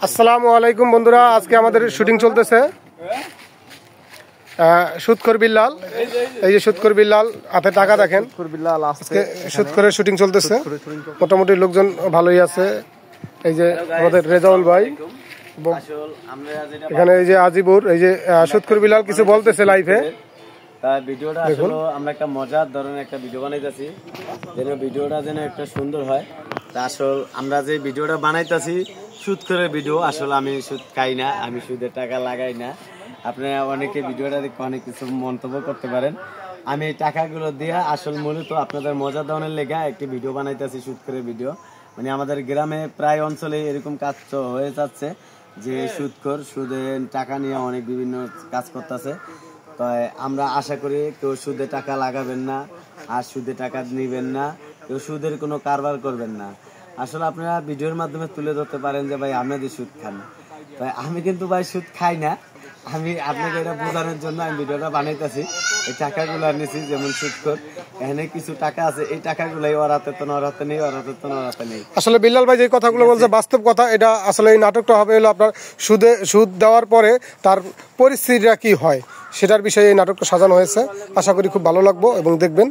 আসসালামু আলাইকুম বন্ধুরা, আজকে আমাদের শুটিং চলতেছে সুদখোর বিল্লাল। এই যে সুদখোর বিল্লাল, হাতে টাকা দেখেন। আজকে সুদখোরের শুটিং চলতেছে, মোটামুটি লোকজন ভালোই আছে। এই যে আমাদের রেজাউল ভাই, এখানে এই যে আজিবুর, এই যে সুদখোর বিল্লাল কিছু বলতেছে লাইভে। ভিডিওটা আসলে আমরা একটা মজার ধরনের একটা ভিডিও বানাইতেছি, যেন ভিডিওটা যেন একটা সুন্দর হয়। তা আসলে আমরা যে ভিডিওটা বানাইতেছি সুদ করে ভিডিও, আসলে আমি সুদ খাই না, আমি সুদের টাকা লাগাই না। আপনারা অনেকে ভিডিওটা দেখে অনেক কিছু মন্তব্য করতে পারেন। আমি এই টাকাগুলো দিয়ে আসলে মূলত আপনাদের মজা ধরনের লেগা একটি ভিডিও বানাইতেছি, সুদ করে ভিডিও। মানে আমাদের গ্রামে প্রায় অঞ্চলে এরকম কাজ হয়ে যাচ্ছে যে সুদখোর সুদে টাকা নিয়ে অনেক বিভিন্ন কাজ করতেছে। তাই আমরা আশা করি কেউ সুদে টাকা লাগাবেন না, আর সুদে টাকা নিবেন না, কেউ সুদের কোনো কারবার করবেন না। আসলে আপনারা ভিডিওর মাধ্যমে তুলে ধরতে পারেন যে ভাই আপনাদের সুদ খান। তাই আমি কিন্তু ভাই সুদ খাই না, আমি আপনাকে এটা বোঝানোর জন্য আমি ভিডিওটা বানাইতেছি। এই টাকাগুলো নিয়েছি, যেমন সুদখোর এখানে কিছু টাকা আছে, এই টাকাগুলাই ওর হাতে তো ওর হাতে নেই, ওর হাতে তো ওর হাতে নেই। আসলে বিল্লাল ভাই যে কথাগুলো বলছে বাস্তব কথা। এটা আসলে এই নাটকটা হবে হলো আপনার সুদ দেওয়ার পরে তার পরিস্থিতিটা কি হয় সেটার বিষয়ে এই নাটকটা সাজানো হয়েছে। আশা করি খুব ভালো লাগবে এবং দেখবেন।